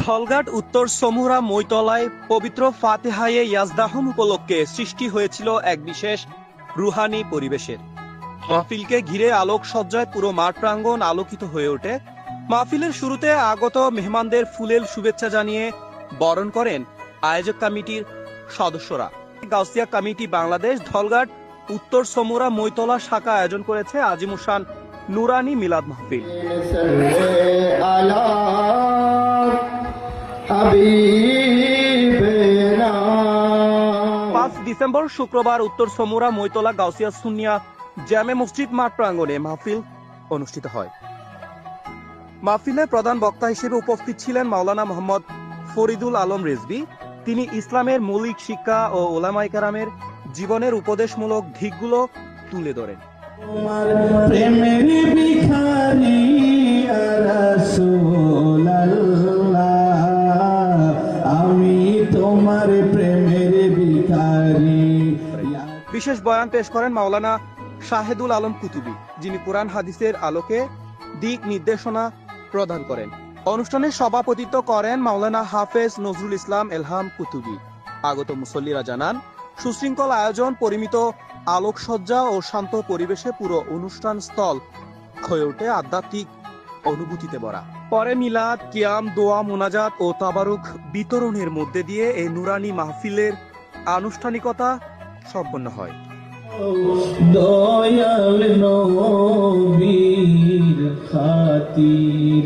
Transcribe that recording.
থলঘাট উত্তর সমুরা মৈতলায় পবিত্র ফাতেহায়ে ইয়াজদাহম উপলক্ষে সৃষ্টি হয়েছিল এক বিশেষ রুহানি পরিবেশের। মাহফিলকে ঘিরে আলোকসজ্জায় পুরো মাঠ প্রাঙ্গণ আলোকিত হয়ে ওঠে। মাহফিলের শুরুতে আগত মেহমানদের ফুলেল শুভেচ্ছা জানিয়ে বরণ করেন আয়োজক কমিটির সদস্যরা। গাউসিয়া কমিটি বাংলাদেশ ধলঘাট উত্তর সমুরা মৈতলা শাখা আয়োজন করেছে আজিমুসান নুরানি মিলাদ মাহফিল। 5 ডিসেম্বর শুক্রবার উত্তর সমুরা মৈতলা গাউসিয়া সুন্নিয়া জামে মসজিদ মাঠ প্রাঙ্গণে মাহফিল অনুষ্ঠিত হয়। মাহফিলে প্রধান বক্তা হিসেবে উপস্থিত ছিলেন মাওলানা মোহাম্মদ ফরিদুল আলম রিজভী। তিনি ইসলামের মৌলিক শিক্ষা ও উলামায়ে কেরামের জীবনের উপদেশমূলক দিকগুলো তুলে ধরেন। বিশেষ বয়ান পেশ করেন মাওলানা শাহেদুল আলম কুতুবী, যিনি কুরআন হাদিসের আলোকে দিক নির্দেশনা প্রদান করেন। অনুষ্ঠানে সভাপতিত্ব করেন মাওলানা হাফেজ নজরুল ইসলাম এলহাম কুতুবী। আগত মুসল্লিরা জানান, সুশৃঙ্খল আয়োজন, পরিমিত আলোকসজ্জা ও শান্ত পরিবেশে পুরো অনুষ্ঠান স্থল হয়ে ওঠে আধ্যাত্মিক অনুভূতিতে ভরা। পরে মিলাদ, কিয়াম, দোয়া, মুনাজাত ও তাবারুক বিতরণের মধ্যে দিয়ে এই নুরানি মাহফিলের আনুষ্ঠানিকতা সম্পন্ন হয়। দয়াল নবীর খাতির